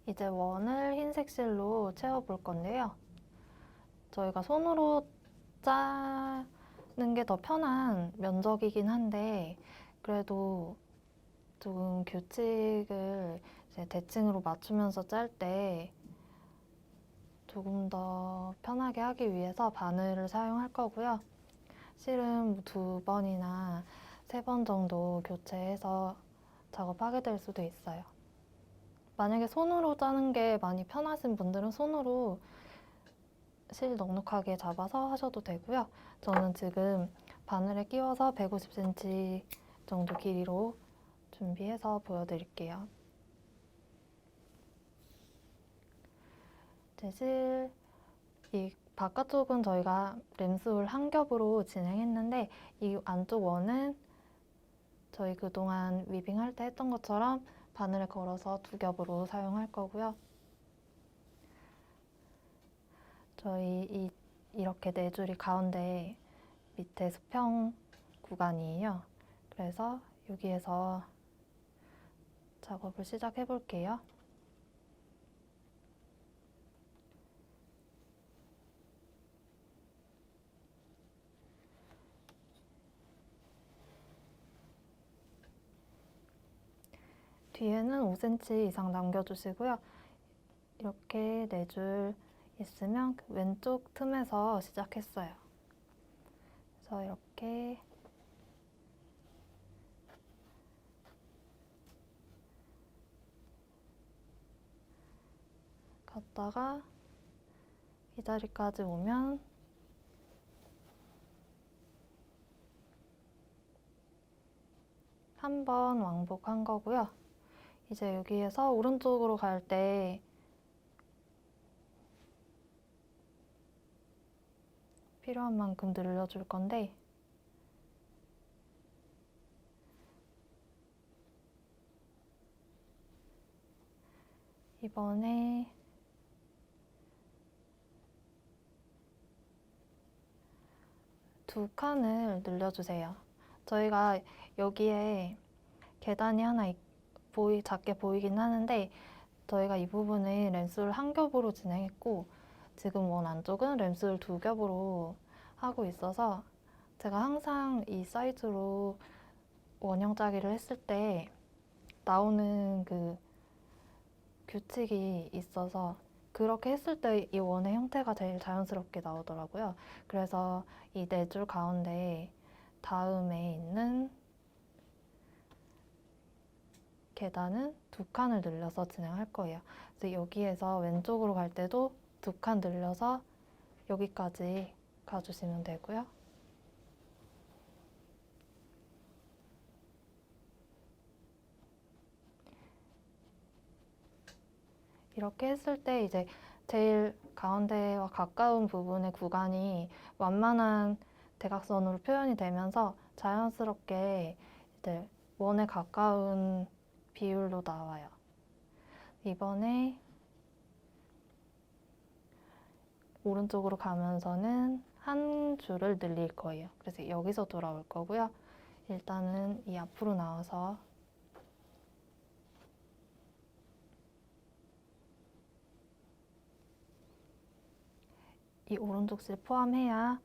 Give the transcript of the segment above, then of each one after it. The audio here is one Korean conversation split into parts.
이제 원을 흰색 실로 채워볼 건데요. 저희가 손으로 짜는 게 더 편한 면적이긴 한데 그래도 조금 규칙을 이제 대칭으로 맞추면서 짤 때 조금 더 편하게 하기 위해서 바늘을 사용할 거고요. 실은 2번이나 3번 정도 교체해서 작업하게 될 수도 있어요. 만약에 손으로 짜는 게 많이 편하신 분들은 손으로 실 넉넉하게 잡아서 하셔도 되고요. 저는 지금 바늘에 끼워서 150cm 정도 길이로 준비해서 보여드릴게요. 제 실, 이 바깥쪽은 저희가 램스울 한 겹으로 진행했는데 이 안쪽 원은 저희 그동안 위빙할 때 했던 것처럼 바늘에 걸어서 2겹으로 사용할 거고요. 저희 이렇게 4줄이 가운데 밑에 수평 구간이에요. 그래서 여기에서 작업을 시작해 볼게요. 뒤에는 5cm 이상 남겨주시고요. 이렇게 4줄 있으면 왼쪽 틈에서 시작했어요. 그래서 이렇게 갔다가 이 자리까지 오면 한 번 왕복한 거고요. 이제 여기에서 오른쪽으로 갈 때 필요한 만큼 늘려줄 건데 이번에 두 칸을 늘려주세요. 저희가 여기에 계단이 하나 작게 보이긴 하는데 저희가 이 부분을 램스울 한 겹으로 진행했고 지금 원 안쪽은 램스울 2겹으로 하고 있어서 제가 항상 이 사이즈로 원형 짜기를 했을 때 나오는 그 규칙이 있어서 그렇게 했을 때 이 원의 형태가 제일 자연스럽게 나오더라고요. 그래서 이 4줄 가운데 다음에 있는 계단은 2칸을 늘려서 진행할 거예요. 그래서 여기에서 왼쪽으로 갈 때도 2칸 늘려서 여기까지 가주시면 되고요. 이렇게 했을 때 이제 제일 가운데와 가까운 부분의 구간이 완만한 대각선으로 표현이 되면서 자연스럽게 이제 원에 가까운 비율로 나와요. 이번에 오른쪽으로 가면서는 한 줄을 늘릴 거예요. 그래서 여기서 돌아올 거고요. 일단은 이 앞으로 나와서 이 오른쪽 실 포함해야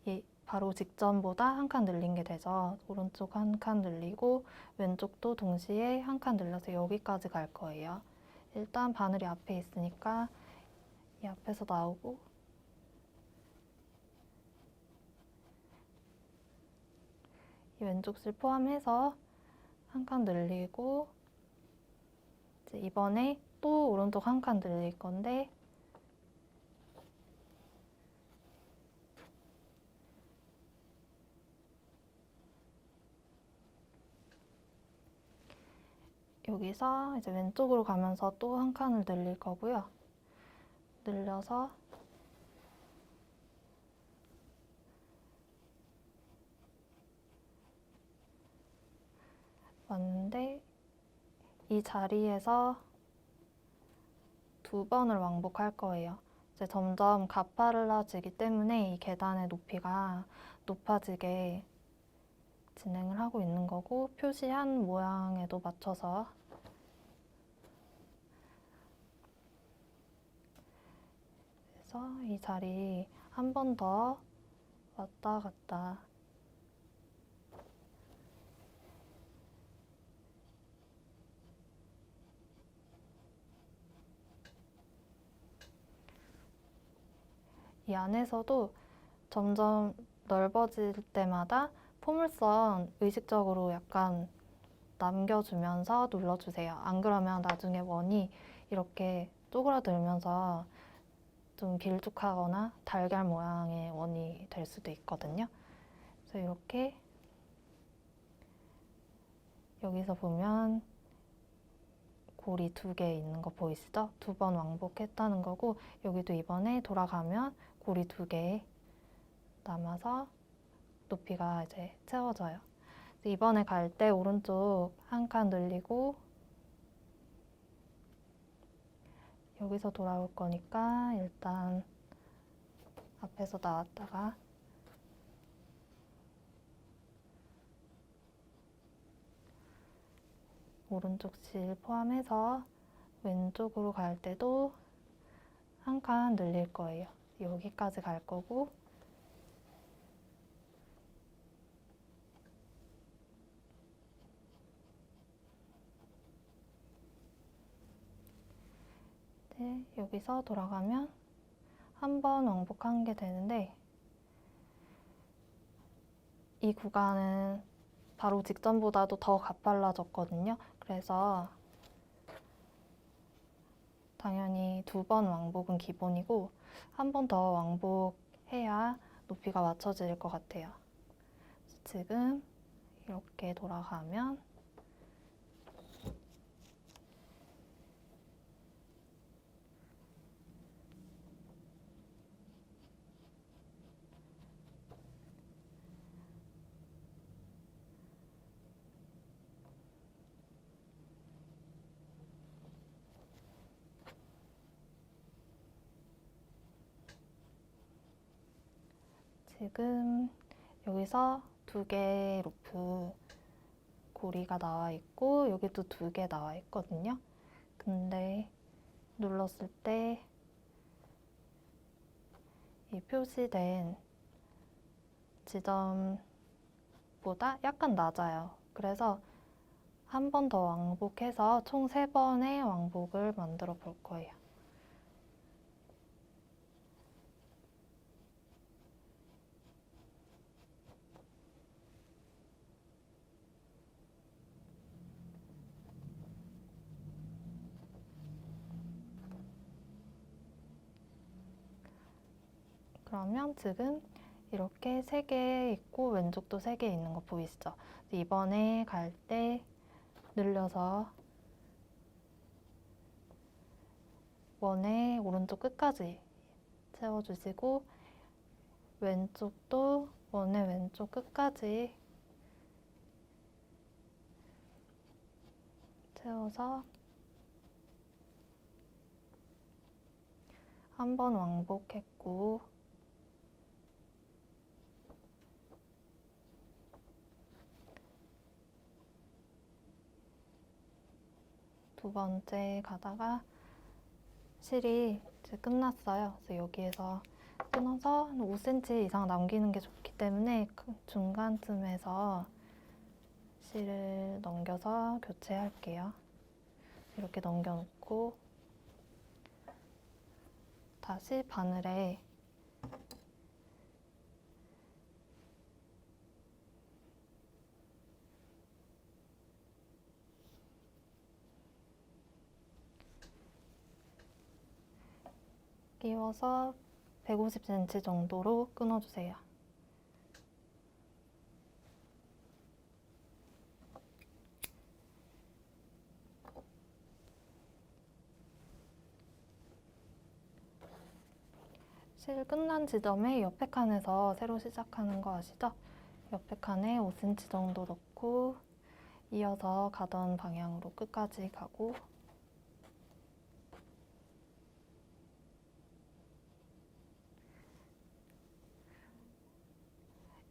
이 바로 직전보다 한 칸 늘린 게 되죠. 오른쪽 한 칸 늘리고 왼쪽도 동시에 한 칸 늘려서 여기까지 갈 거예요. 일단 바늘이 앞에 있으니까 이 앞에서 나오고 이 왼쪽 실 포함해서 한 칸 늘리고 이제 이번에 또 오른쪽 한 칸 늘릴 건데 여기서 이제 왼쪽으로 가면서 또 한 칸을 늘릴 거고요. 늘려서 왔는데 이 자리에서 2번을 왕복할 거예요. 이제 점점 가파를라지기 때문에 이 계단의 높이가 높아지게 진행을 하고 있는 거고 표시한 모양에도 맞춰서 그래서 이 자리 한 번 더 왔다 갔다 이 안에서도 점점 넓어질 때마다 포물선 의식적으로 약간 남겨주면서 눌러주세요. 안 그러면 나중에 원이 이렇게 쪼그라들면서 좀 길쭉하거나 달걀 모양의 원이 될 수도 있거든요. 그래서 이렇게 여기서 보면 고리 2개 있는 거 보이시죠? 2번 왕복했다는 거고, 여기도 이번에 돌아가면 고리 2개 남아서 높이가 이제 채워져요. 이번에 갈 때 오른쪽 한 칸 늘리고 여기서 돌아올 거니까 일단 앞에서 나왔다가 오른쪽 실 포함해서 왼쪽으로 갈 때도 한 칸 늘릴 거예요. 여기까지 갈 거고, 네, 여기서 돌아가면 한 번 왕복한 게 되는데, 이 구간은 바로 직전보다도 더 가팔라졌거든요. 그래서 당연히 2번 왕복은 기본이고 한 번 더 왕복해야 높이가 맞춰질 것 같아요. 지금 이렇게 돌아가면 지금 여기서 2개 로프 고리가 나와 있고 여기도 2개 나와 있거든요. 근데 눌렀을 때 이 표시된 지점보다 약간 낮아요. 그래서 한 번 더 왕복해서 총 3번의 왕복을 만들어 볼 거예요. 그러면 지금 이렇게 3개 있고 왼쪽도 3개 있는 거 보이시죠? 이번에 갈 때 늘려서 원의 오른쪽 끝까지 채워주시고 왼쪽도 원의 왼쪽 끝까지 채워서 한 번 왕복했고 두 번째 가다가 실이 이제 끝났어요. 그래서 여기에서 끊어서 한 5cm 이상 남기는 게 좋기 때문에 중간쯤에서 실을 넘겨서 교체할게요. 이렇게 넘겨놓고 다시 바늘에 끼워서 150cm 정도로 끊어주세요. 실 끝난 지점에 옆에 칸에서 새로 시작하는 거 아시죠? 옆에 칸에 5cm 정도 넣고 이어서 가던 방향으로 끝까지 가고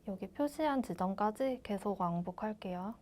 여기 표시한 지점까지 계속 왕복할게요.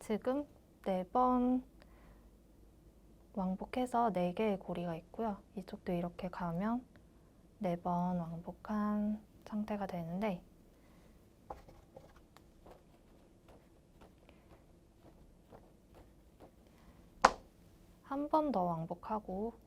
지금 4번 왕복해서 4개의 고리가 있고요. 이쪽도 이렇게 가면 4번 왕복한 상태가 되는데, 한 번 더 왕복하고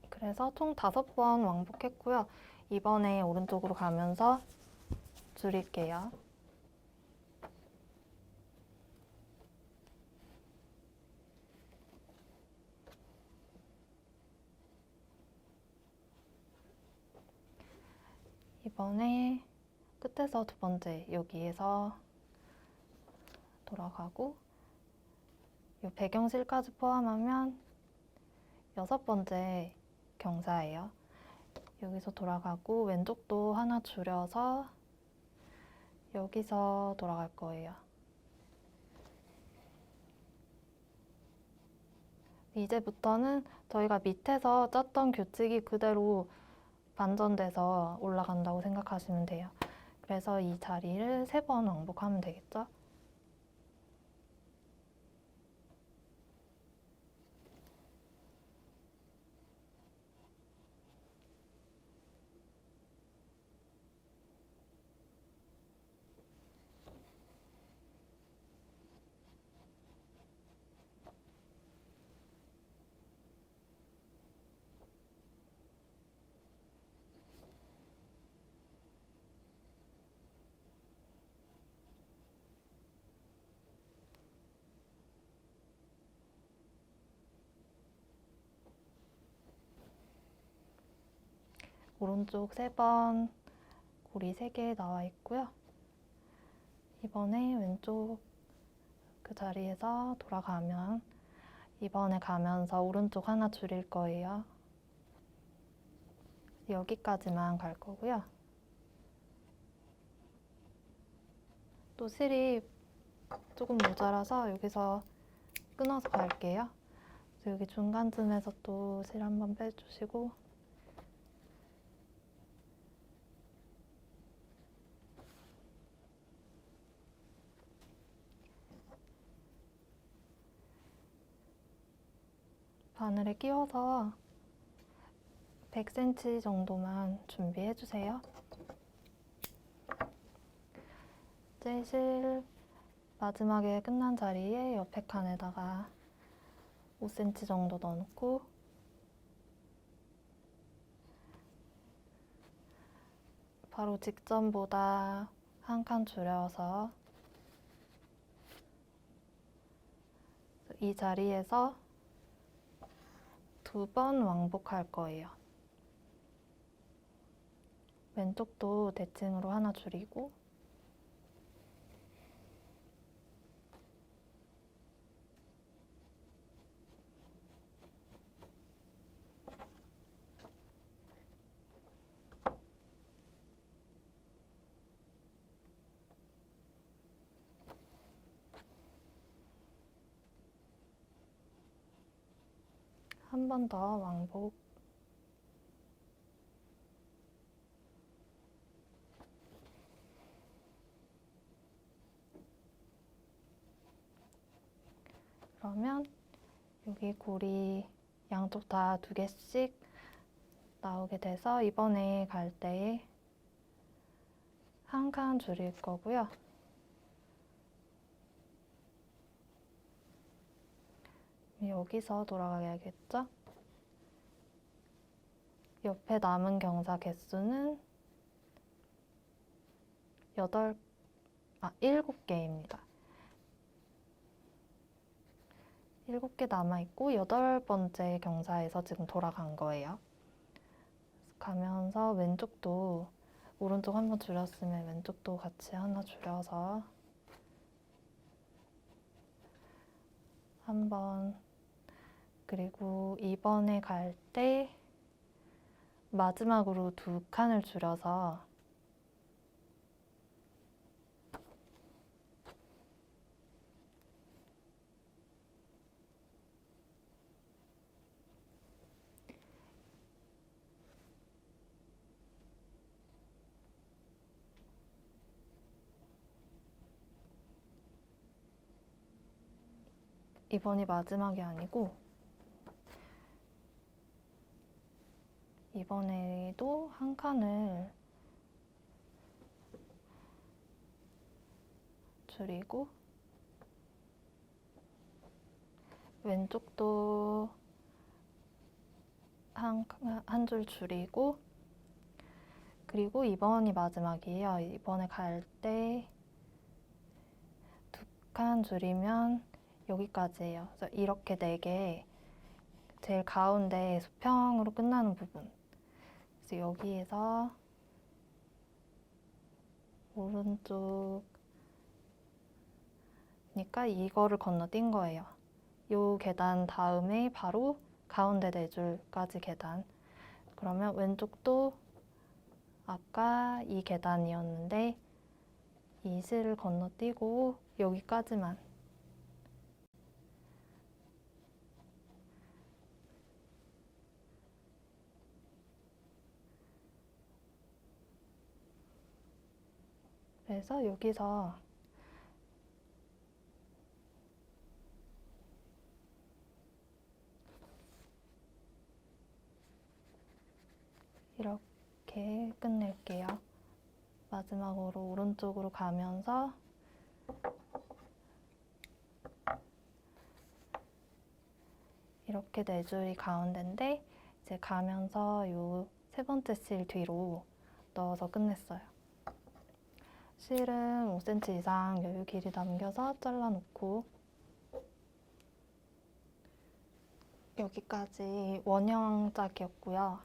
그래서 총 5번 왕복했고요. 이번에 오른쪽으로 가면서 줄일게요. 이번에 끝에서 2번째 여기에서 돌아가고, 이 배경실까지 포함하면 6번째 경사예요. 여기서 돌아가고 왼쪽도 하나 줄여서 여기서 돌아갈 거예요. 이제부터는 저희가 밑에서 짰던 규칙이 그대로 반전돼서 올라간다고 생각하시면 돼요. 그래서 이 자리를 3번 왕복하면 되겠죠? 오른쪽 3번 고리 3개 나와 있고요. 이번에 왼쪽 그 자리에서 돌아가면, 이번에 가면서 오른쪽 하나 줄일 거예요. 여기까지만 갈 거고요. 또 실이 조금 모자라서 여기서 끊어서 갈게요. 여기 중간쯤에서 또 실 한번 빼주시고, 바늘에 끼워서 100cm 정도만 준비해 주세요. 이제 실 마지막에 끝난 자리에 옆에 칸에다가 5cm 정도 넣고, 바로 직전보다 한 칸 줄여서 이 자리에서 2번 왕복할 거예요. 왼쪽도 대칭으로 하나 줄이고, 한 번 더 왕복. 그러면 여기 고리 양쪽 다 2개씩 나오게 돼서 이번에 갈 때 한 칸 줄일 거고요. 여기서 돌아가야겠죠? 옆에 남은 경사 개수는 7개입니다. 7개 남아있고 8번째 경사에서 지금 돌아간 거예요. 가면서 왼쪽도, 오른쪽 한번 줄였으면 왼쪽도 같이 하나 줄여서 한 번, 그리고 이번에 갈 때 마지막으로 2칸을 줄여서 이번이 마지막이 아니고 이번에도 한 칸을 줄이고 왼쪽도 한 줄 줄이고 그리고 이번이 마지막이에요. 이번에 갈 때 두 칸 줄이면 여기까지예요. 그래서 이렇게 4개 제일 가운데 수평으로 끝나는 부분. 그래서 여기에서 오른쪽 그러니까 이거를 건너뛴 거예요. 요 계단 다음에 바로 가운데 4줄까지 계단. 그러면 왼쪽도 아까 이 계단이었는데 이 실을 건너뛰고 여기까지만. 그래서 여기서 이렇게 끝낼게요. 마지막으로 오른쪽으로 가면서 이렇게 4줄이 가운데인데 이제 가면서 요 3번째 실 뒤로 넣어서 끝냈어요. 실은 5cm 이상 여유 길이 남겨서 잘라놓고 여기까지 원형 짝이었고요.